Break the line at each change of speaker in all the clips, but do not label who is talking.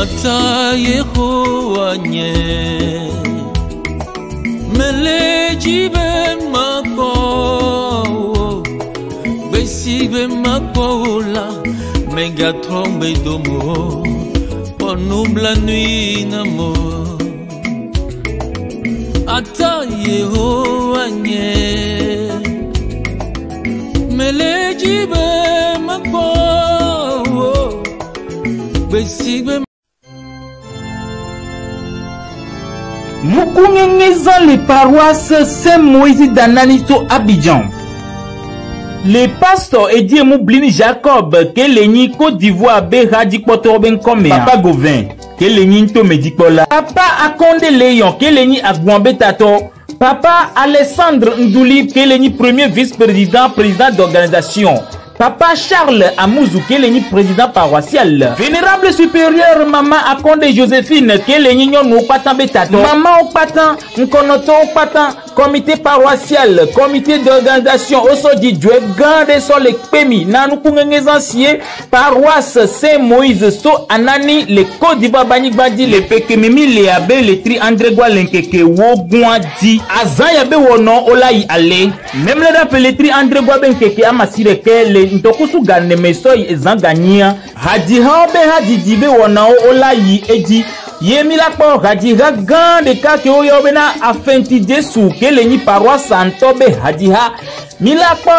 Ata Yehoanye Melejibe Mako Besibe Makola Megatron Bedomo Ponoum la nuit namo Ata Yehoanye Melejibe Mako Besibe.
Nous connaissons les paroisses Saint-Moïse d'Ananiso Abidjan. Le pasteur Eddie Moublini Jacob, Keleni Côte d'Ivoire, Beradi Kotorben Kome, Papa Gauvin, Keleni Ntomedikola, Papa Akonde Léon, Keleni Agwambe Tato, Papa Alessandre Ndouli, Keleni premier vice-président, président d'organisation. Papa Charles Amouzou, Keleni président paroissial. Vénérable supérieur Maman Akonde Joséphine, Keleni Nyon Opatan Betato. Maman Opatan, Nkonoto Opatan, comité paroissial, comité d'organisation, Osodi Djoué, Gande Sol et Pemi, Nanoukoungenez anciens, paroisse Saint-Moïse, So Anani, les Côte d'Ivoire Banik Badi, les Pekemimi, les Abbé, les Tri André Gualenkeke, Wogouadi, Azayabe Wonon, Olaï Ale, même le rappel, les Tri André Gualenkeke, Amasireke, les Ntokusu Gane Mesoy, Zangania, Hadiha Obe Hadidibe Wonao, Olaï Edi, Yemilakpo Hadiha Gande Kake Oyobena, Afenti Desu, Keleni paroisse Santobe Hadiha, Milakpo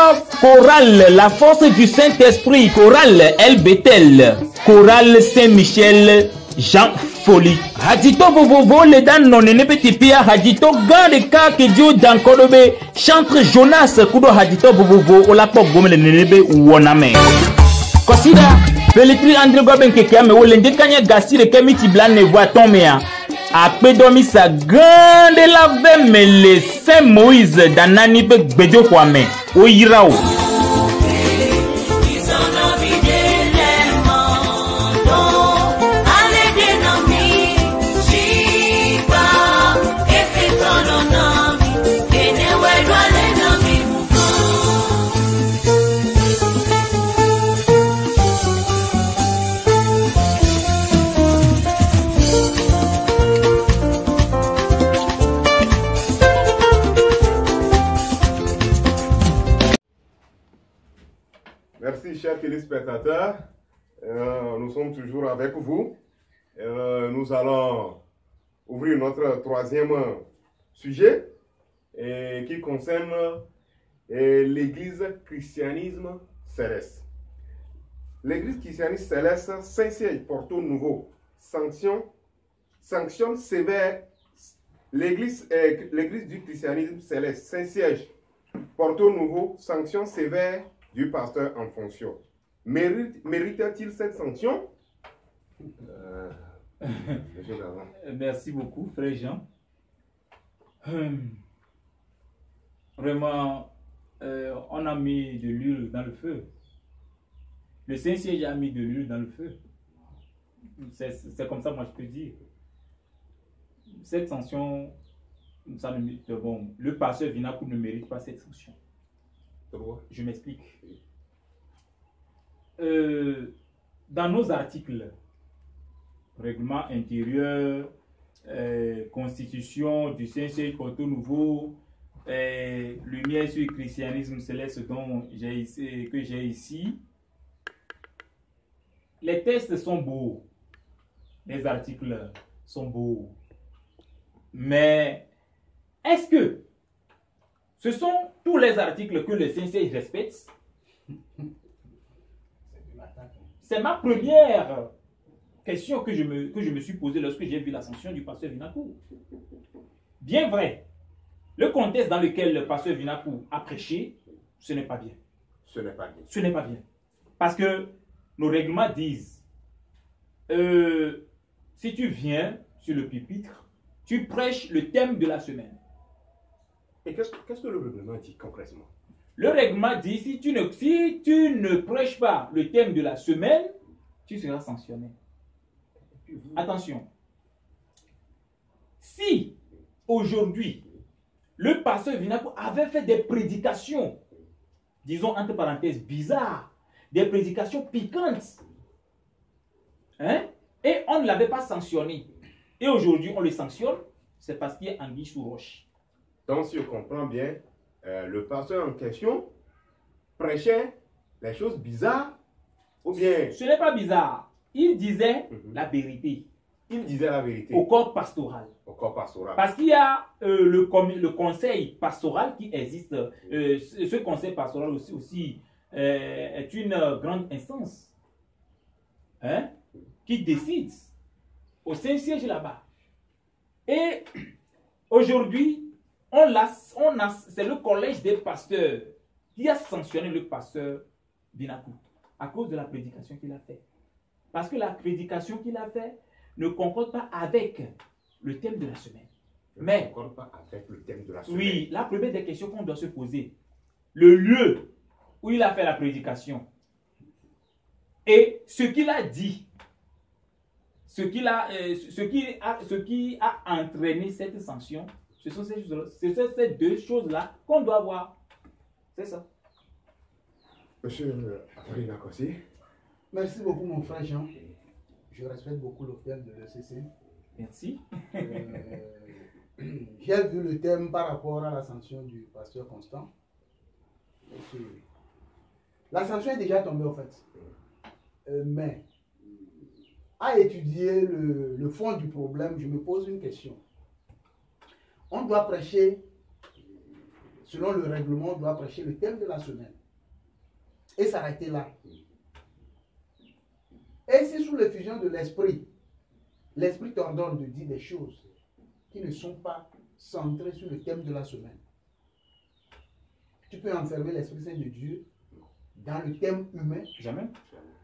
Chorale, la force du Saint-Esprit, Chorale El Bethel, Chorale Saint-Michel, Jean Folie. Hadito Vovovo, les dan non ne petit pia, Hadito Gande Kake Dio Dankodobe, chantre Jonas, Kudo Hadito Vovovo, Olapo Gomele Nenebe Woname. Considère, Pelletri André Goben Kekame, Olende Kanya Gassi, le Kemiti Blan ne voit tomber. Après dormi sa grande lave, mais le Saint-Moïse d'Anani Bedio Kwame, Oirao.
Merci, chers téléspectateurs. Nous sommes toujours avec vous. Nous allons ouvrir notre troisième sujet qui concerne l'Église christianisme céleste. L'Église christianisme céleste, Saint-Siège, Porto Nouveau, sanctionne sévère l'Église du christianisme céleste, Saint-Siège, Porto Nouveau, sanction sévère du pasteur en fonction. Mérite-t-il cette sanction?
Merci beaucoup, frère Jean. Vraiment, on a mis de l'huile dans le feu. Le Saint-Siège a mis de l'huile dans le feu. C'est comme ça, moi, je peux dire. Cette sanction, ça ne mérite pas. Bon, le pasteur Vinakou ne mérite pas cette sanction. Je m'explique. Dans nos articles, règlement intérieur, constitution du Saint-Siège Porto Nouveau, lumière sur le christianisme céleste que j'ai ici, les textes sont beaux, les articles sont beaux, mais est-ce que ce sont tous les articles que le Saint-Siège respecte? C'est ma première question que je me suis posée lorsque j'ai vu la sanction du pasteur Vinakou. Bien vrai, le contexte dans lequel le pasteur Vinakou a prêché, ce n'est pas bien.
Ce n'est pas bien.
Ce n'est pas bien. Parce que nos règlements disent, si tu viens sur le pupitre, tu prêches le thème de la semaine.
Et qu'est-ce que le règlement dit concrètement?
Le règlement dit, si tu ne prêches pas le thème de la semaine, tu seras sanctionné. Attention. Si, aujourd'hui, le pasteur Vinakou avait fait des prédications, disons entre parenthèses, bizarres, des prédications piquantes, hein, Et on ne l'avait pas sanctionné. Et aujourd'hui, on le sanctionne. C'est parce qu'il y a anguille sous roche.
Donc, si je comprends bien, le pasteur en question prêchait les choses bizarres ou bien...
Ce n'est pas bizarre. Il disait la vérité.
Il disait la vérité.
Au corps pastoral.
Au corps pastoral.
Parce qu'il y a le conseil pastoral qui existe. Ce conseil pastoral aussi est une grande instance qui décide au Saint-Siège là-bas. Et aujourd'hui, c'est le collège des pasteurs qui a sanctionné le pasteur Binakou à cause de la prédication qu'il a faite. Parce que la prédication qu'il a faite ne concorde pas avec le thème de la semaine. Mais,
ne concorde pas avec le thème de la semaine.
Oui, la première des questions qu'on doit se poser, le lieu où il a fait la prédication et ce qu'il a dit, ce qui a entraîné cette sanction, ce sont ces deux choses-là qu'on doit voir. C'est ça.
Monsieur Afarina Kossi.
Merci beaucoup, mon frère Jean. Je respecte beaucoup le thème de l'ECC.
Merci.
J'ai vu le thème par rapport à la sanction du pasteur Constant. La sanction est déjà tombée, en fait. Mais, à étudier le fond du problème, je me pose une question. On doit prêcher, selon le règlement, on doit prêcher le thème de la semaine. Et s'arrêter là. Et si sous l'effusion de l'esprit, l'esprit t'ordonne de dire des choses qui ne sont pas centrées sur le thème de la semaine, tu peux enfermer l'Esprit Saint de Dieu dans le thème humain?
Jamais.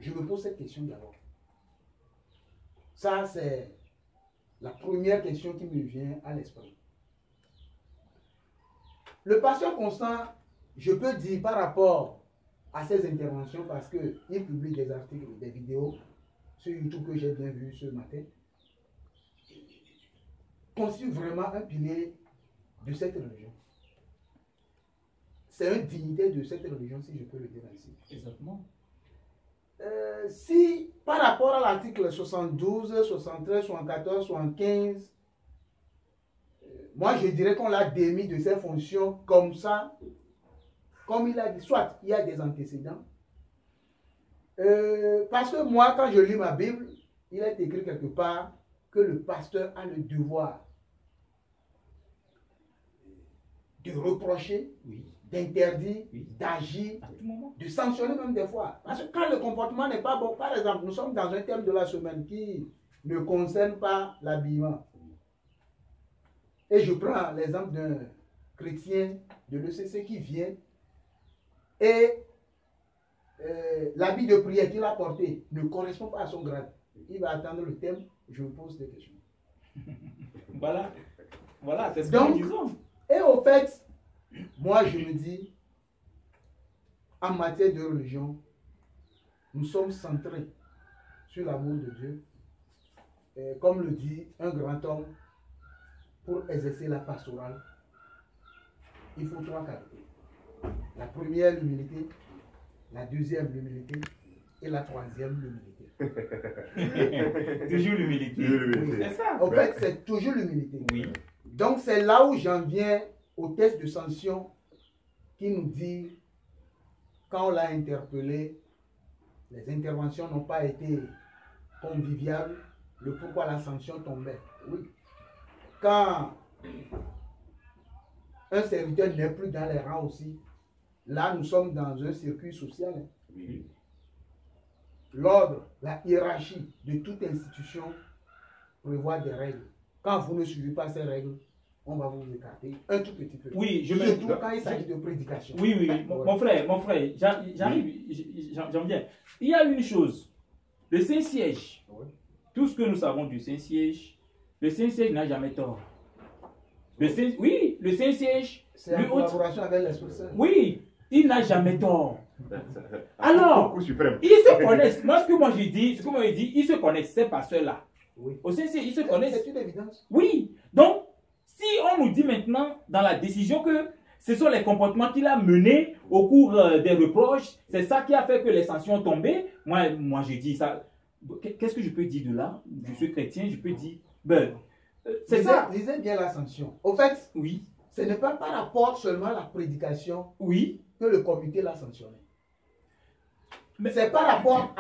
Je me pose cette question d'abord. Ça, c'est la première question qui me vient à l'esprit. Le pasteur Constant, je peux dire par rapport à ses interventions, parce qu'il publie des articles, des vidéos sur YouTube que j'ai bien vu ce matin, constitue vraiment un pilier de cette religion. C'est une dignité de cette religion, si je peux le dire ainsi.
Exactement.
Si par rapport à l'article 72, 73, 74, 75, moi je dirais qu'on l'a démis de ses fonctions comme ça, comme il a dit, soit il y a des antécédents. Parce que moi, quand je lis ma Bible, il est écrit quelque part que le pasteur a le devoir de reprocher, d'interdire, d'agir, de sanctionner même des fois. Parce que quand le comportement n'est pas bon, par exemple, nous sommes dans un thème de la semaine qui ne concerne pas l'habillement. Et je prends l'exemple d'un chrétien de l'ECC qui vient et l'habit de prière qu'il a porté ne correspond pas à son grade. Il va attendre le thème, je me pose des questions.
Voilà, c'est ce que nous disons.
Et au fait, moi je me dis, en matière de religion, nous sommes centrés sur l'amour de Dieu. Et comme le dit un grand homme, pour exercer la pastorale, il faut 3 qualités. La première, l'humilité. La deuxième, l'humilité. Et la troisième, l'humilité.
Toujours l'humilité.
Oui.
C'est ça.
En fait, c'est toujours l'humilité.
Oui.
Donc, c'est là où j'en viens au test de sanction qui nous dit, quand on l'a interpellé, les interventions n'ont pas été conviviales, le pourquoi la sanction tombait. Oui. Quand un serviteur n'est plus dans les rangs aussi, là, nous sommes dans un circuit social.
Oui.
L'ordre, la hiérarchie de toute institution prévoit des règles. Quand vous ne suivez pas ces règles, on va vous écarter un tout petit peu.
Oui,
surtout quand il s'agit de prédication.
Oui. Mon frère, j'arrive, j'en viens. Il y a une chose, le Saint-Siège, tout ce que nous savons du Saint-Siège, le Saint-Siège n'a jamais tort. Le Saint-Siège...
C'est en collaboration avec l'Esprit Saint.
Oui, il n'a jamais tort. Alors, ils se connaissent. Moi, ce que moi j'ai dit, ils se connaissent, ces pasteurs-là.
Oui.
Au Saint-Siège, ils se connaissent.
C'est une évidence.
Oui. Donc, si on nous dit maintenant, dans la décision, que ce sont les comportements qu'il a menés au cours des reproches, c'est ça qui a fait que les sanctions ont tombé, moi je dis ça. qu'est-ce que je peux dire de là? Je suis chrétien, je peux dire, ben, c'est ça.
Lisez bien la sanction. Au fait,
Oui,
ce n'est pas par rapport seulement à la prédication
oui.
que le comité l'a sanctionné.
Mais-
C'est par rapport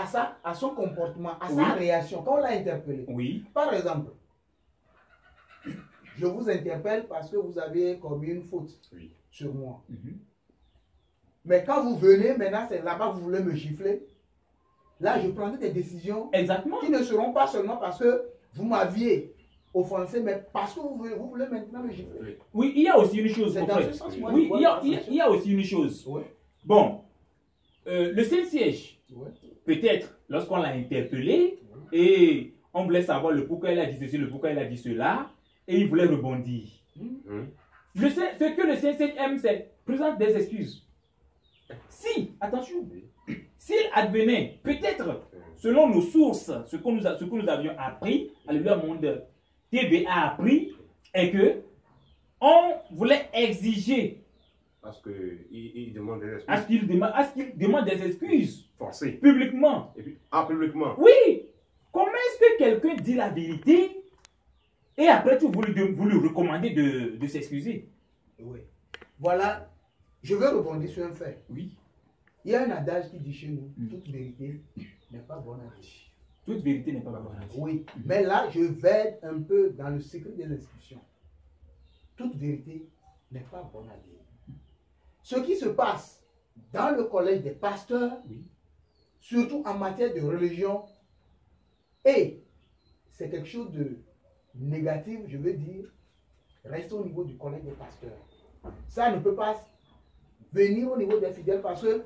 à son comportement, à sa
Oui.
réaction, quand on l'a interpellé.
Oui,
Par exemple, je vous interpelle parce que vous avez commis une faute
Oui.
sur moi.
mhm,
Mais quand vous venez, maintenant, c'est là-bas que vous voulez me gifler. Là, je prendrai des décisions
exactement.
qui ne seront pas seulement parce que vous m'aviez offensé, mais parce que vous voulez maintenant me gifler.
Oui, il y a aussi une chose,
C'est
mon
dans
frère.
ce sens, moi,
Oui,
je vois
il y a,
la
il y a-
sanction.
il y a aussi une chose.
Ouais.
Bon, le Saint-Siège,
Ouais.
peut-être, lorsqu'on l'a interpellé et on voulait savoir le pourquoi elle a dit ceci, le pourquoi elle a dit cela, et il voulait rebondir. Ce que le Saint-Siège aime, c'est présenter des excuses. Si, attention, s'il advenait, peut-être, selon nos sources, ce que nous avions appris, Alléluia Monde TV a appris, est que on voulait exiger
Parce qu'il demande des
à
excuses
ce qu'il demande des excuses
forcées.
publiquement.
Et puis, publiquement.
Oui, comment est-ce que quelqu'un dit la vérité et après tout vous lui recommandez de s'excuser?
Oui. Voilà, je veux rebondir sur un fait.
Oui,
Il y a un adage qui dit chez nous, toute vérité n'est pas bonne à dire.
toute vérité n'est pas bonne à dire.
Oui, mais là, je vais un peu dans le secret des institutions. Toute vérité n'est pas bonne à dire. Ce qui se passe dans le collège des pasteurs,
Oui.
surtout en matière de religion, et c'est quelque chose de négatif, je veux dire, reste au niveau du collège des pasteurs. Ça ne peut pas venir au niveau des fidèles parce que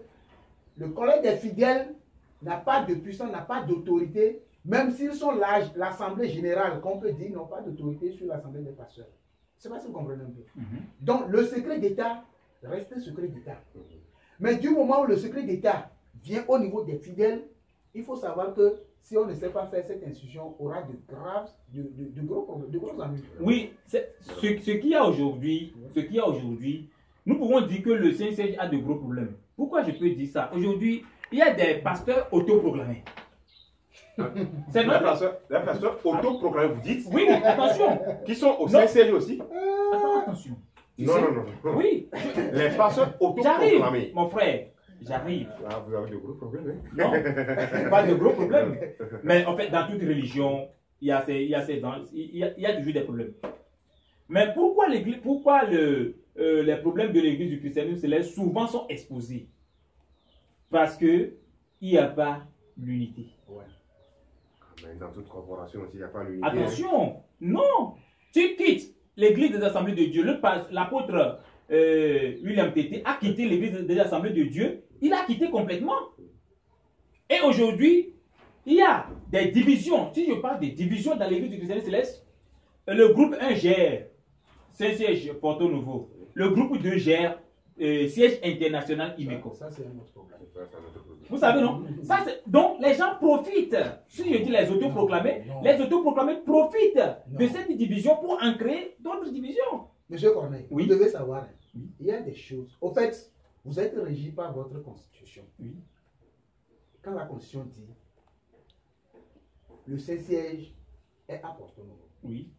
le collège des fidèles n'a pas de puissance, n'a pas d'autorité, même s'ils sont l'assemblée générale, qu'on peut dire, n'ont pas d'autorité sur l'assemblée des pasteurs. Je ne sais pas si vous comprenez un peu. Donc, le secret d'État reste un secret d'État. Mais du moment où le secret d'État vient au niveau des fidèles, il faut savoir que si on ne sait pas faire cette institution, aura de gros problèmes, de gros ennuis.
Oui, ce qu'il y a aujourd'hui, nous pouvons dire que le Saint-Siège a de gros problèmes. Pourquoi je peux dire ça? Aujourd'hui, il y a des pasteurs autoproclamés. C'est
Les
notre...
pasteurs autoproclamés, vous dites,
Oui, attention.
qui sont au
Non.
Saint-Siège aussi.
Attention. Tu
Non,
sais-
non, non.
Oui,
Les pasteurs
j'arrive,
autoproclamés.
mon frère. J'arrive.
Ah, vous avez de gros problèmes. Hein?
Non, pas de gros problèmes. Mais en fait, dans toute religion, il y a toujours des problèmes. Mais pourquoi les problèmes de l'église du christianisme céleste souvent sont exposés? Parce que il n'y a pas l'unité.
Ouais. Mais dans toute corporation aussi, il n'y a pas l'unité.
Attention, non. Tu quittes l'église des assemblées de Dieu. L'apôtre William Tété a quitté l'église des assemblées de Dieu. Il a quitté complètement. Et aujourd'hui, il y a des divisions. Si je parle des divisions dans l'église du christianisme céleste, le groupe 1 gère Saint-Siège Porto Nouveau. Le groupe 2 gère Siège international Imeco.
Ça, c'est un autre problème.
Ça, c'est un autre problème.
Vous savez, non? Donc, les gens profitent. Si je dis les autoproclamés,
Non.
les autoproclamés profitent de
Non.
cette division pour en créer d'autres divisions.
Monsieur Corneille,
Oui.
vous devez savoir, hein,
Oui.
il y a des choses. Au fait, vous êtes régi par votre constitution.
Oui.
Quand la constitution dit le Saint-Siège est à Porto Novo,
Oui.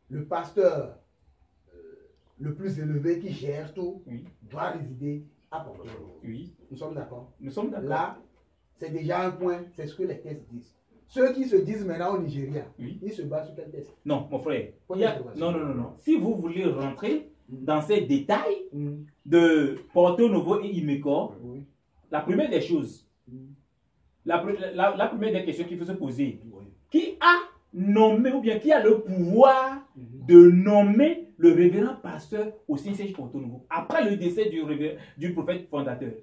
le pasteur le plus élevé qui gère tout
Oui.
doit résider à Porto Novo.
Oui.
Nous sommes d'accord?
Nous sommes d'accord.
Là, c'est déjà un point, c'est ce que les tests disent. Ceux qui se disent maintenant au Nigeria,
Oui.
ils se basent sur quel test?
Non, mon frère.
Point
il y a-
d'interrogation.
Non. Si vous voulez rentrer dans ces détails
Mm.
de Porto Novo et Imeco,
Oui.
la première des choses,
Mm.
la première des questions qu'il faut se poser,
Oui.
qui a nommé ou bien qui a le pouvoir
Mhm.
de nommer le révérend pasteur au Saint-Siège Porto Novo après le décès du prophète fondateur?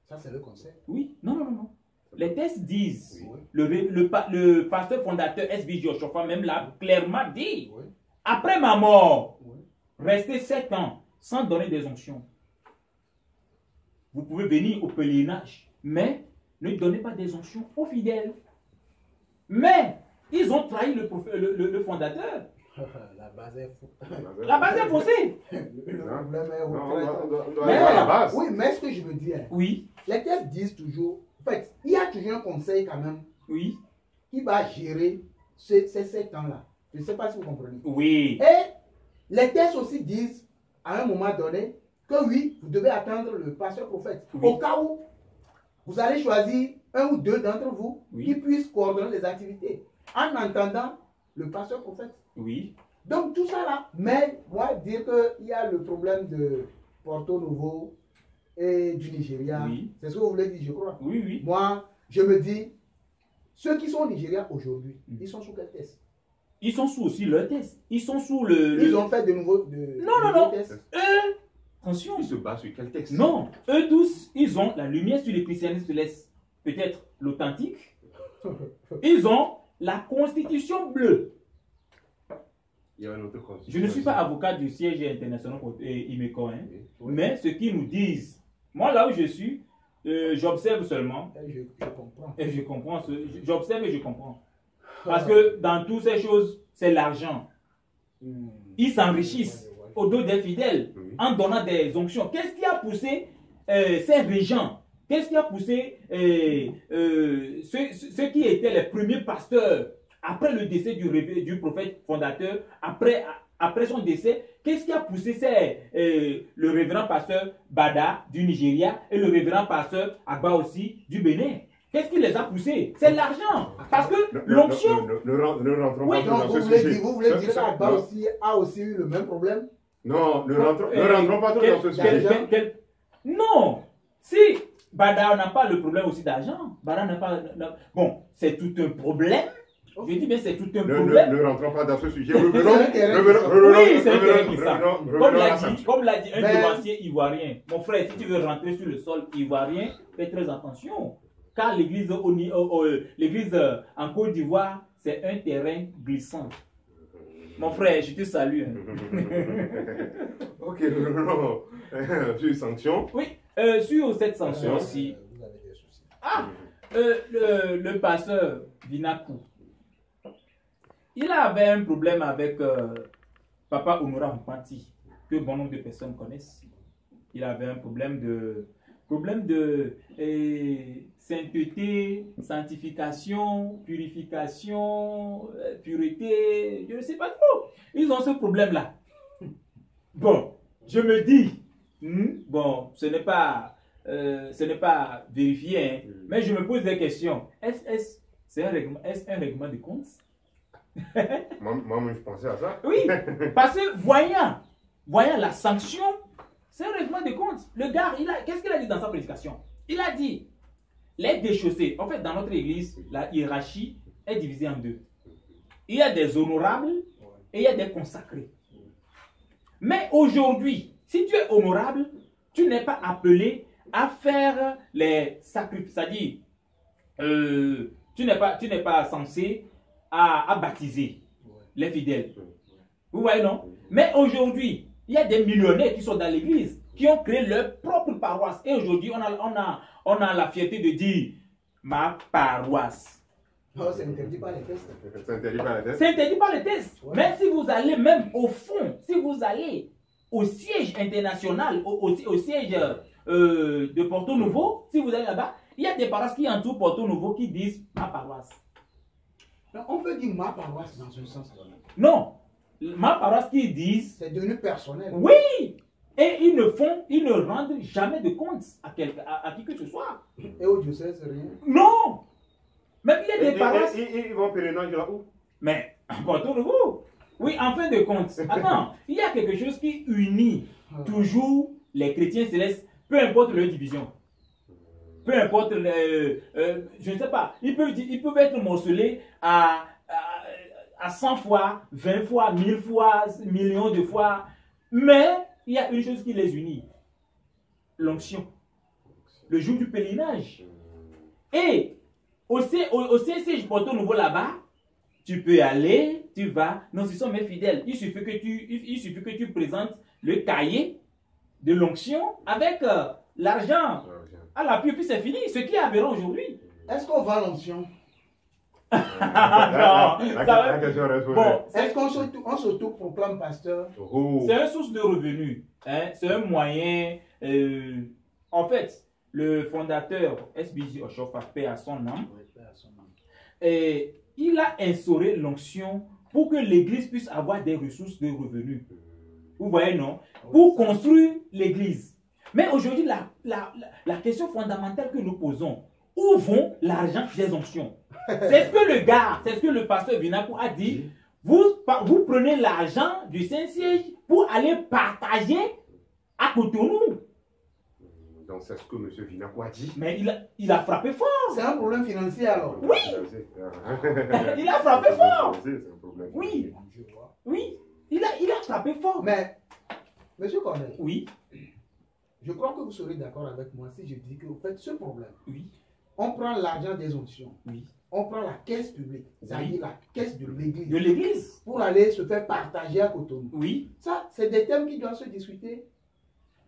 Ça, c'est le conseil.
Oui, non. Les tests disent,
Oui.
le pasteur fondateur SB Joshua même l'a clairement dit,
Oui.
après ma mort,
Oui.
restez 7 ans sans donner des onctions. Vous pouvez venir au pèlerinage, mais ne donnez pas des onctions aux fidèles. Mais ils ont trahi le fondateur.
La base est fou.
La base est faussée.
Le problème est au
Non,
fait.
on doit
Mais-
aller à la base.
Oui, mais ce que je veux dire,
Oui,
les tests disent toujours, en fait, il y a toujours un conseil quand même
Oui.
qui va gérer ces 7 ans-là. Je ne sais pas si vous comprenez.
Oui.
Et les textes aussi disent, à un moment donné, que oui, vous devez attendre le pasteur prophète.
Oui.
Au cas où vous allez choisir un ou deux d'entre vous
Oui.
qui puissent coordonner les activités en entendant le pasteur prophète.
Oui.
Donc tout ça là, mais moi dire qu'il y a le problème de Porto Novo et du Nigeria,
Oui.
c'est ce que vous voulez dire, je crois.
Oui, oui.
Moi, je me dis, ceux qui sont au Nigeria aujourd'hui, ils sont sous quel test?
Ils sont sous aussi leur test. Ils sont sous le...
Ils ont fait de nouveaux
Non.
tests.
Eux, attention.
Il se base sur quel texte?
Non, eux tous, ils ont la lumière sur les christianisme céleste. Peut-être l'authentique. Ils ont la constitution bleue.
Il y a une autre constitution.
Je ne suis pas avocat du siège international IMECO, hein,
Oui.
mais ce qu'ils nous disent, moi là où je suis, j'observe seulement
Et je comprends.
et je comprends. J'observe et je comprends. Parce que dans toutes ces choses, c'est l'argent. Ils s'enrichissent au dos des fidèles
Oui.
en donnant des onctions. Qu'est-ce qui a poussé ces régents? Qu'est-ce qui a poussé ceux qui étaient les premiers pasteurs après le décès du prophète fondateur, après son décès? Qu'est-ce qui a poussé le révérend pasteur Bada du Nigeria et le révérend pasteur Agba aussi du Bénin? Qu'est-ce qui les a poussés? C'est l'argent. Parce que l'onction...
Ne rentrons
Oui,
pas
Donc
dans
vous
ce
voulez
sujet.
dire, qu'Abba
Non.
aussi a aussi eu le même problème?
Non, ne rentrons pas trop dans ce sujet.
Non. Si Bada n'a pas le problème aussi d'argent, Bada n'a pas... Bon, c'est tout un problème. Je dis bien c'est tout un problème.
Ne rentrons pas dans ce sujet.
Oui,
c'est un terrain qui sort. Comme l'a dit un
Mais-
devancier ivoirien. Mon frère, si tu veux rentrer sur le sol ivoirien, fais très attention. Car l'église en Côte d'Ivoire, c'est un terrain glissant. Mon frère, je te salue.
Ok, non. Sur les sanctions.
Oui, sur cette sanction aussi,
Vous avez des soucis.
le pasteur Vinakou, il avait un problème avec Papa Honora Mpati, que bon nombre de personnes connaissent. Il avait un problème de sainteté, sanctification, purification, pureté, je ne sais pas trop. Ils ont ce problème-là. Bon, je me dis, bon, ce n'est pas vérifié, hein, mais je me pose des questions. Est-ce un règlement de compte?
Moi, je pensais à ça.
Oui, parce que voyant la sanction, c'est un règlement de compte. Le gars, qu'est-ce qu'il a dit dans sa prédication? Il a dit, les déchaussés. En fait, dans notre église, la hiérarchie est divisée en deux. Il y a des honorables et il y a des consacrés. Mais aujourd'hui, si tu es honorable, tu n'es pas appelé à faire les sacrifices. C'est-à-dire, tu n'es pas censé à baptiser les fidèles. Vous voyez, non? Mais aujourd'hui, il y a des millionnaires qui sont dans l'église, qui ont créé leur propre paroisse. Et aujourd'hui, on a la fierté de dire ma paroisse.
Non, c'est interdit par les tests.
C'est interdit par la tête.
C'est interdit par les tests.
Ouais.
Mais si vous allez même au fond, si vous allez au siège international, au siège de Porto Novo, si vous allez là-bas, il y a des paroisses qui entourent Porto Novo qui disent ma paroisse.
Donc, on peut dire ma paroisse dans un sens donné.
Non, ma paroisse qui disent
C'est devenu personnel.
oui. Et ils ne rendent jamais de compte à qui que ce soit.
Et au diocèse, rien.
Non. Même il y a des paroisses.
Ils vont pèlerinage là où?
Mais, Porto Novo. Oui, en fin de compte. Attends, il y a quelque chose qui unit toujours les chrétiens célestes, peu importe leur division. Peu importe, je ne sais pas, ils peuvent être morcelés à 100 fois, 20 fois, 1000 fois, millions de fois. Mais il y a une chose qui les unit. L'onction. Le jour du pèlerinage. Et au CCJ Porto Novo là-bas, tu peux aller, tu vas. Non, ce sont mes fidèles. Il suffit que tu présentes le cahier de l'onction avec l'argent à l'appui, puis c'est fini. Ce qui est aberrant aujourd'hui.
Est-ce qu'on vend l'onction?
La question reste
Bon,
ouverte.
Est-ce qu'on s'auto-proclame pasteur?
Oh.
c'est une source de revenus. Hein? C'est un moyen. En fait, le fondateur SBJ Oshofa, paix à son âme, il a instauré l'onction pour que l'église puisse avoir des ressources de revenus. Vous voyez, non? Pour construire l'église. Mais aujourd'hui, la question fondamentale que nous posons, où vont l'argent des onctions? C'est ce que le gars, c'est ce que le pasteur Vinakou a dit. Vous prenez l'argent du Saint-Siège pour aller partager à Cotonou.
Donc c'est ce que M. Vinakou a dit.
Mais il a frappé fort.
C'est un problème financier alors.
Oui. Il a frappé fort.
C'est un problème.
Oui.
Je vois.
Oui. Il a frappé fort.
Mais, monsieur Corneille,
Oui.
je crois que vous serez d'accord avec moi si je dis que vous faites ce problème.
Oui.
On prend l'argent des onctions.
Oui.
On prend la caisse publique, c'est-à-dire la caisse de l'église,
De l'église.
pour aller se faire partager à Cotonou.
Oui.
Ça, c'est des thèmes qui doivent se discuter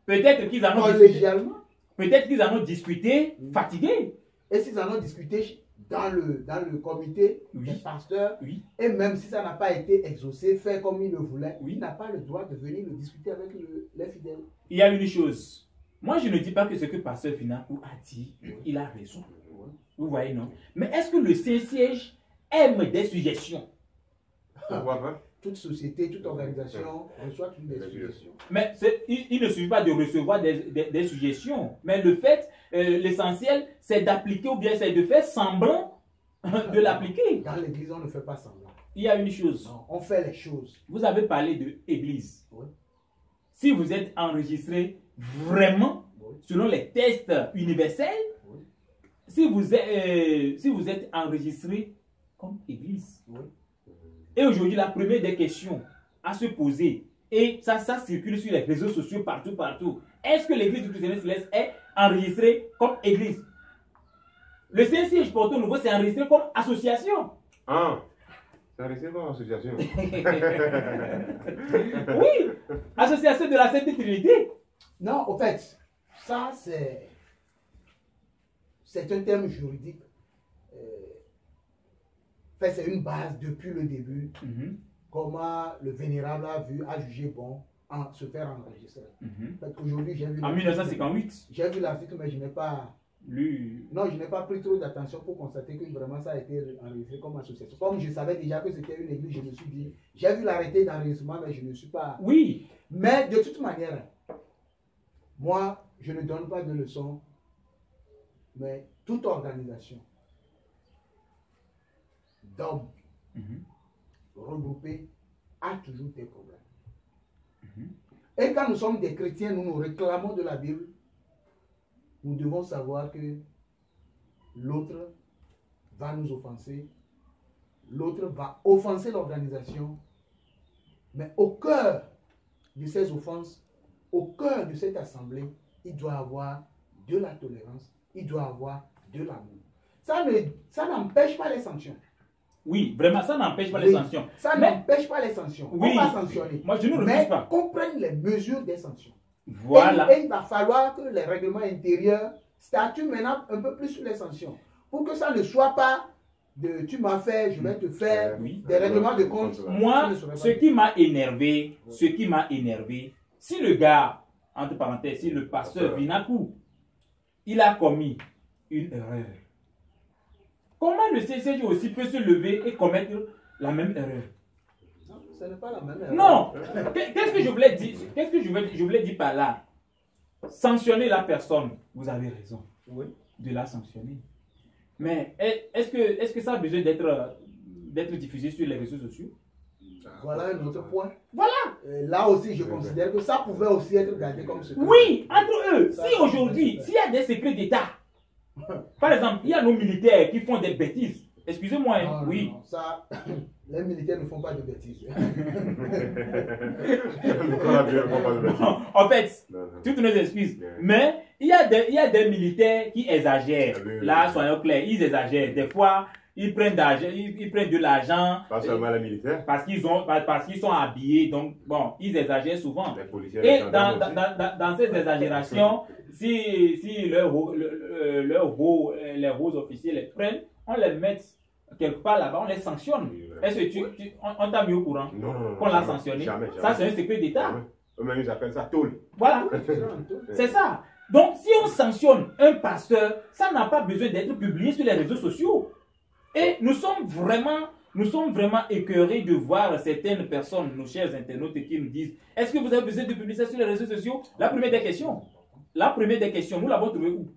Peut-être qu'ils en ont discuté.
collégialement.
Peut-être qu'ils en ont discuté fatigués.
Et s'ils en ont discuté dans le comité
Oui.
des pasteurs,
Oui.
et même si ça n'a pas été exaucé, fait comme il le voulait,
Oui.
il n'a pas le droit de venir le discuter avec les fidèles.
Il y a une chose. Moi, je ne dis pas que ce que pasteur Vinakou a dit, il a raison. Vous voyez, non? Mais est-ce que le Saint-Siège aime des suggestions?
Pourquoi pas?
Toute société, toute organisation reçoit toutes des suggestions.
Mais il ne suffit pas de recevoir des suggestions. Mais le fait, l'essentiel, c'est d'appliquer ou bien c'est de faire semblant de l'appliquer.
Dans l'église, on ne fait pas semblant.
Il y a une chose.
Non, on fait les choses.
Vous avez parlé de église.
Oui.
Si vous êtes enregistré vraiment
Oui.
selon les tests universels,
Oui.
si vous êtes enregistré comme église.
Oui.
Et aujourd'hui, la première des questions à se poser, et ça circule sur les réseaux sociaux partout. Est-ce que l'église du Christianisme Céleste est enregistrée comme église? Le Saint-Siège Porto Nouveau, c'est enregistré comme association.
Ah, c'est resté comme association.
Oui, association de la Sainte Trinité.
Non, au fait, ça c'est un terme juridique. Fait, c'est une base depuis le début. Comment le vénérable a jugé bon en se faire enregistrer. Fait qu'aujourd'hui, j'ai vu.
En 1958.
J'ai vu l'article, mais je n'ai pas. Non, je n'ai pas pris trop d'attention pour constater que vraiment ça a été enregistré comme association. Comme je savais déjà que c'était une église, je me suis dit, j'ai vu l'arrêté d'enregistrement, mais je ne suis pas.
Oui.
Mais de toute manière, moi, je ne donne pas de leçons, mais toute organisation d'hommes regroupés a toujours des problèmes. Et quand nous sommes des chrétiens, nous nous réclamons de la Bible, nous devons savoir que l'autre va nous offenser, l'autre va offenser l'organisation, mais au cœur de ces offenses, au cœur de cette assemblée, il doit avoir de la tolérance, il doit avoir de l'amour. Ça n'empêche pas les sanctions.
Oui, vraiment, ça n'empêche pas les sanctions.
Ça n'empêche pas les sanctions.
Oui.
On va sanctionner.
Moi, je ne refuse
mais
pas.
qu'on prenne les mesures des sanctions.
Voilà.
Et il va falloir que les règlements intérieurs statuent maintenant un peu plus sur les sanctions. Pour que ça ne soit pas de tu m'as fait, je vais te faire,
Oui.
des règlements de compte.
Moi, ce qui m'a énervé, si le gars, entre parenthèses, si le pasteur Vinakou, il a commis une erreur, comment le CCJ aussi peut se lever et commettre la même erreur?
Non, ce n'est pas la même erreur.
Non. Qu'est-ce que je voulais dire? Qu'est-ce que je voulais dire par là? Sanctionner la personne, vous avez raison.
Oui.
De la sanctionner. Mais est-ce que ça a besoin d'être diffusé sur les réseaux sociaux?
Voilà un autre point.
Voilà.
Là aussi, je considère que ça pouvait aussi être gardé comme secret.
Oui, entre eux.
Ça,
Si aujourd'hui, s'il y a des secrets d'État, par exemple, il y a nos militaires qui font des bêtises. Excusez-moi, hein,
Non,
oui.
non, ça, les militaires ne font pas de bêtises.
Non, en fait, toutes nos excuses. Mais il y a des militaires qui exagèrent. Là, soyons clairs, ils exagèrent. Des fois, ils prennent de l'argent.
Pas seulement les militaires.
Parce qu'ils sont habillés. Donc, bon, ils exagèrent souvent.
Les policiers.
Et dans ces exagérations, si les hauts officiers les prennent, on les met quelque part là-bas, on les sanctionne. Est-ce que on t'a mis au courant
Non.
qu'on l'a sanctionné?
Jamais.
Ça, c'est un secret d'État.
Eux-mêmes, ils appellent ça tôle.
Voilà. C'est ça. Donc, si on sanctionne un pasteur, ça n'a pas besoin d'être publié sur les réseaux sociaux. Et nous sommes vraiment écœurés de voir certaines personnes, nos chers internautes, qui nous disent, est-ce que vous avez besoin de publier ça sur les réseaux sociaux? La première des questions, nous l'avons trouvé où?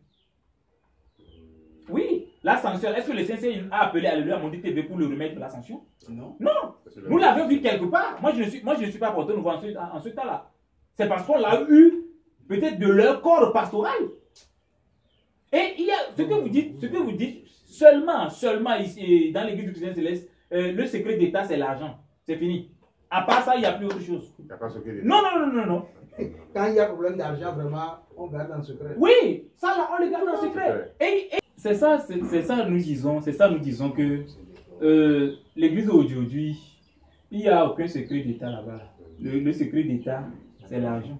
Oui, la sanction. Est-ce que le CNC a appelé Alléluia Mondi TV pour le remettre la sanction? Non. Non. Nous l'avions vu quelque part. Moi, je ne suis pas porteur nouveau en ce temps-là. C'est parce qu'on l'a eu peut-être de leur corps pastoral. Et il y a ce que vous dites, seulement ici, dans l'église du Christian Céleste, le secret d'État, c'est l'argent. C'est fini. À part ça, il n'y a plus autre chose. Il n'y a pas secret d'État. Non.
Quand il y a problème d'argent, vraiment, on garde dans le secret.
Oui, ça là, on le garde dans le secret. Et c'est ça, nous disons que l'église d'aujourd'hui, il n'y a aucun secret d'État là-bas. Le secret d'État, c'est l'argent.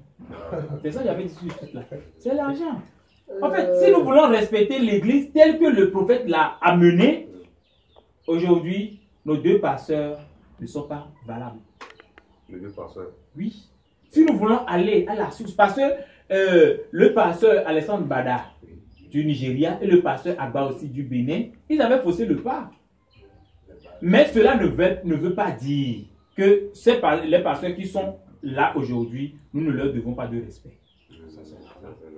C'est ça que j'avais dit sur tout là. C'est l'argent. En fait, si nous voulons respecter l'église telle que le prophète l'a amenée, aujourd'hui, nos deux pasteurs ne sont pas valables.
Les deux pasteurs?
Oui. Si nous voulons aller à la source, parce que le pasteur Alexandre Bada du Nigeria et le pasteur Abba aussi du Bénin, ils avaient faussé le pas. Mais cela ne veut pas dire que les pasteurs qui sont là aujourd'hui, nous ne leur devons pas de respect.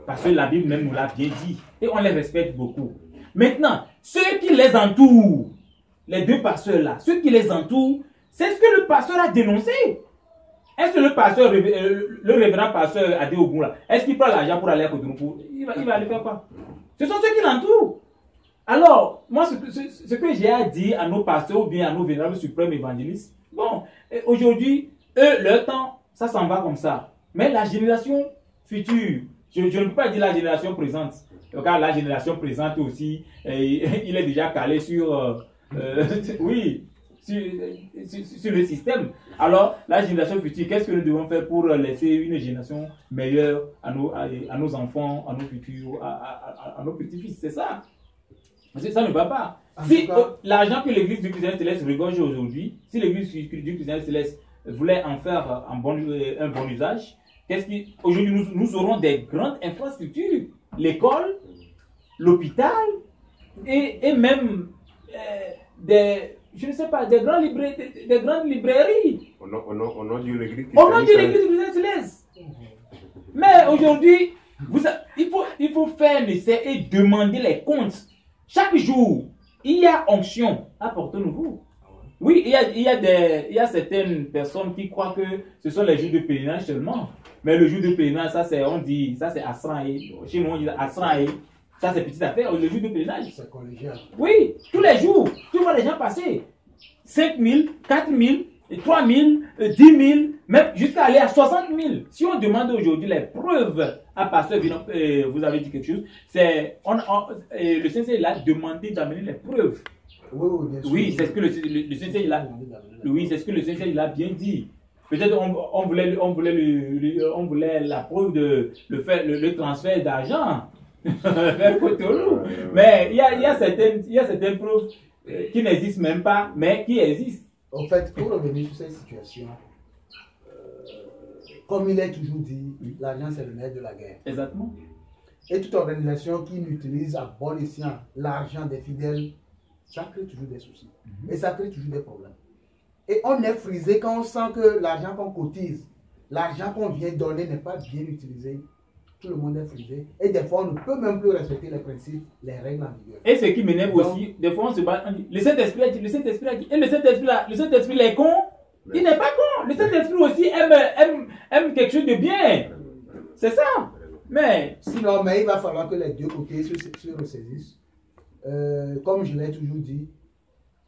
Parce que la Bible même nous l'a bien dit. Et on les respecte beaucoup. Maintenant, ceux qui les entourent, les deux pasteurs là, ceux qui les entourent, c'est ce que le pasteur a dénoncé. Est-ce que le pasteur, le révérend pasteur Adé Ogun là, est-ce qu'il prend l'argent pour aller à Cotonou? Il va aller faire quoi? Ce sont ceux qui l'entourent. Alors, moi, ce que j'ai à dire à nos pasteurs ou bien à nos vénérables suprêmes évangélistes, bon, aujourd'hui, eux, leur temps, ça s'en va comme ça. Mais la génération future, je ne peux pas dire la génération présente, car la génération présente aussi, il est déjà calé sur, oui, sur le système. Alors, la génération future, qu'est-ce que nous devons faire pour laisser une génération meilleure à nos enfants, à nos futurs, à nos petits-fils? C'est ça. Ça ne va pas. Si l'argent que l'église du Christian Céleste regorge aujourd'hui, si l'église du Christian Céleste voulait en faire un bon usage, aujourd'hui nous aurons des grandes infrastructures, l'école, l'hôpital et même je ne sais pas, des grandes librairies.
Au nom de l'église du
Christian Céleste. Mais aujourd'hui, il faut faire un essai et demander les comptes. Chaque jour, il y a onction à Porto-Nouveau. Oui, il y a certaines personnes qui croient que ce sont les jours de pèlerinage seulement. Mais le jour de pèlerinage, ça c'est Asrae. Chez nous, on dit Asrae. Ça c'est petite affaire. Le jour de pèlerinage. C'est collégial. Oui, tous les jours, tu vois les gens passer. 5 000, 4 000, 3 000, 10 000, même jusqu'à aller à 60 000. Si on demande aujourd'hui les preuves à pasteur, vous avez dit quelque chose, le Seigneur il a demandé d'amener les preuves. Oui, c'est ce que le Seigneur il a. Oui, c'est ce que le Seigneur il a bien dit. Peut-être on voulait la preuve de le transfert d'argent vers Cotonou. Mais il y a certaines preuves qui n'existent même pas, mais qui existent.
En fait, pour revenir sur cette situation, comme il est toujours dit, l'argent c'est le nerf de la guerre.
Exactement.
Et toute organisation qui n'utilise à bon escient l'argent des fidèles, ça crée toujours des soucis. Et ça crée toujours des problèmes. Et on est frisé quand on sent que l'argent qu'on cotise, l'argent qu'on vient donner n'est pas bien utilisé. Tout le monde est frisé. Et des fois, on ne peut même plus respecter les principes, les règles en vigueur.
Et ce qui m'énerve aussi, des fois on se bat, on dit, le Saint-Esprit a dit, le Saint-Esprit a dit. Et le Saint-Esprit est con. Il n'est pas con. Le Saint-Esprit aussi aime quelque chose de bien. C'est ça. Mais
sinon, il va falloir que les deux côtés se ressaisissent. Comme je l'ai toujours dit,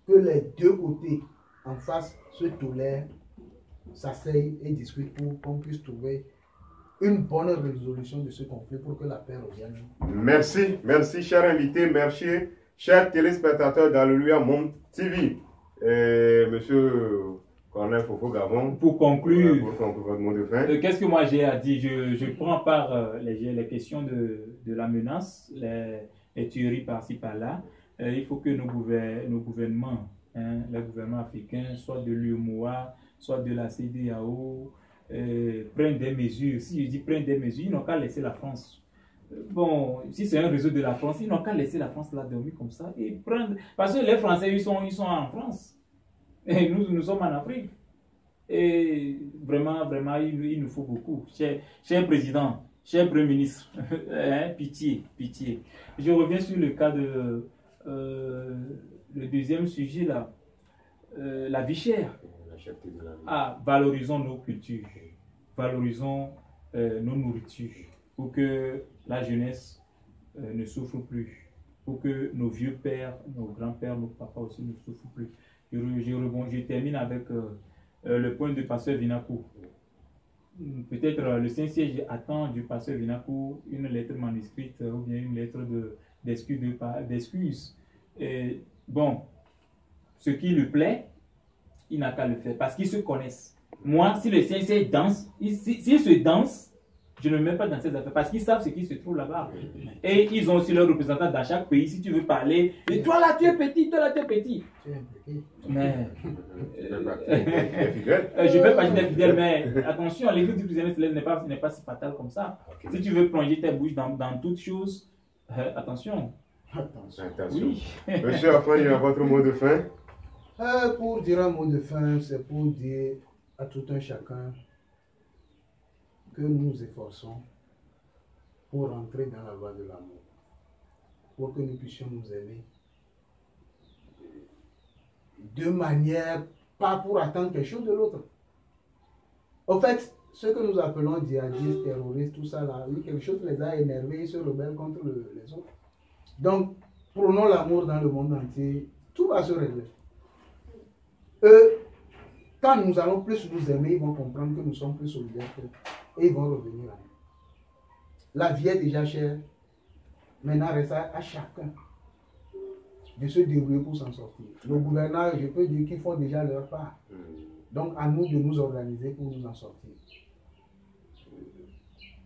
que les deux côtés en face se tolèrent, s'asseyent et discutent pour qu'on puisse trouver une bonne résolution de ce conflit pour que la paix revienne.
Merci cher invité, merci chers téléspectateurs d'Alléluia Monde TV. Monsieur Corneille Fofo Gabon.
Pour conclure,
votre mot de fin.
Qu'est-ce que moi j'ai à dire? Je prends par les questions de la menace, les tueries par-ci par-là. Il faut que nos gouvernements, les gouvernements africains, soit de l'UEMOA, soit de la CEDEAO, prennent des mesures. Si je dis prennent des mesures, ils n'ont qu'à laisser la France bon, si c'est un réseau de la France, ils n'ont qu'à laisser la France là dormir comme ça et prendre. Parce que les Français, ils sont en France. Et nous sommes en Afrique. Et vraiment, vraiment, il nous faut beaucoup. Cher président, cher premier ministre, pitié, pitié. Je reviens sur le cas de le deuxième sujet là, la vie chère. Ah, valorisons nos cultures, valorisons nos nourritures pour que la jeunesse ne souffre plus, pour que nos vieux pères, nos grands-pères, nos papas aussi ne souffrent plus. Je termine avec le point du pasteur Vinacourt. Peut-être le Saint-Siège attend du pasteur Vinacourt une lettre manuscrite ou bien une lettre d'excuse. Bon, ce qui lui plaît, il n'a qu'à le faire parce qu'ils se connaissent. Moi, si le Saint-Siège danse, s'ils se dansent, je ne me mets pas dans ces affaires parce qu'ils savent ce qui se trouve là-bas. Et ils ont aussi leurs représentants dans chaque pays. Si tu veux parler, et toi là tu es petit, toi là tu es petit. Mais je vais pas dire fidèle, mais attention, l'église du christianisme céleste n'est pas si fatale comme ça. Si tu veux plonger ta bouche dans toutes choses, attention.
Attention.
Oui.
Monsieur Afan, il y a votre mot de fin.
Pour dire un mot de fin, c'est pour dire à tout un chacun que nous nous efforçons pour rentrer dans la voie de l'amour, pour que nous puissions nous aimer de manière, pas pour attendre quelque chose de l'autre. En fait, ce que nous appelons djihadistes, terroristes, tout ça là, oui, quelque chose les a énervés, ils se rebellent contre les autres. Donc, prônons l'amour dans le monde entier, tout va se régler. Quand nous allons plus nous aimer, ils vont comprendre que nous sommes plus solidaires qu'eux. Et ils vont revenir à nous. La vie est déjà chère. Maintenant, reste à chacun de se débrouiller pour s'en sortir. Le gouvernement, je peux dire qu'ils font déjà leur part. Donc, à nous de nous organiser pour nous en sortir.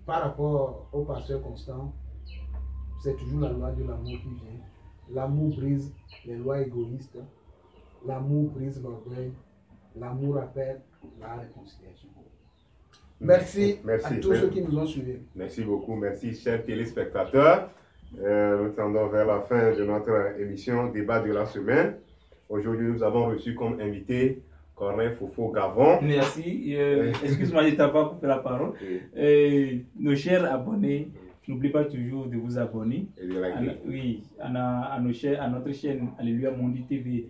Par rapport au pasteur Constant, c'est toujours la loi de l'amour qui vient. L'amour brise les lois égoïstes. L'amour brise l'orgueil. L'amour appelle la réconciliation. Merci à tous ceux qui nous ont suivis.
Merci beaucoup. Merci, chers téléspectateurs. Nous tendons vers la fin de notre émission Débat de la semaine. Aujourd'hui, nous avons reçu comme invité Corneille Fofo Gavon.
Merci. Excuse-moi, je ne t'ai pas coupé la parole. Nos chers abonnés, n'oubliez pas toujours de vous abonner.
Et de liker.
Oui, à notre chaîne Alléluia Mondi TV.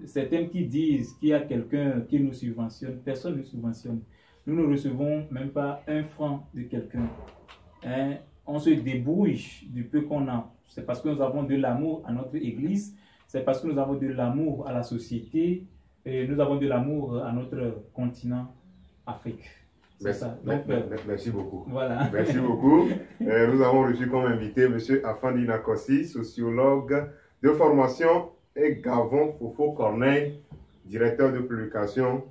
Certains qui disent qu'il y a quelqu'un qui nous subventionne, personne ne nous subventionne. Nous ne recevons même pas un franc de quelqu'un. On se débrouille du peu qu'on a. C'est parce que nous avons de l'amour à notre église, c'est parce que nous avons de l'amour à la société, et nous avons de l'amour à notre continent Afrique. C'est ça. Donc,
merci beaucoup.
Voilà.
Merci beaucoup. Nous avons reçu comme invité M. Afandi Nakossi, sociologue de formation, et Gavon Fofo Corneille, directeur de publication.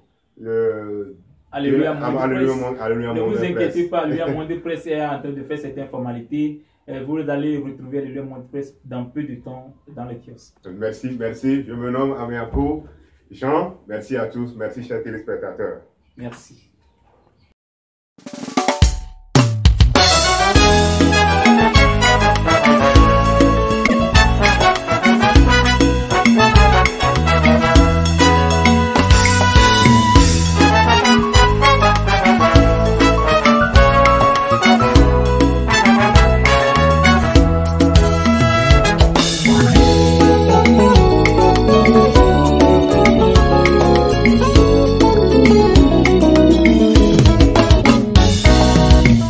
Alléluia
Alléluia
Ne vous inquiétez pas, Alléluia Monde Presse est en train de faire cette formalité. Vous allez retrouver Alléluia Monde Presse dans peu de temps dans le kiosque.
Merci. Je me nomme Amiako Jean. Merci à tous. Merci, chers téléspectateurs.
Merci.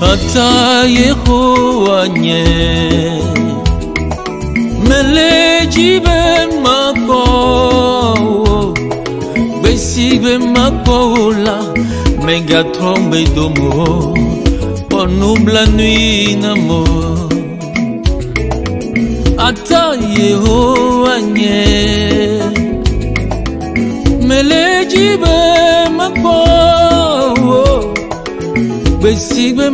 Ata Yehowa nye Meleji be mako Besi be mako la Menga trombe domo Ponum la nuit namo Ata Yehowa nye Meleji be mako Besi be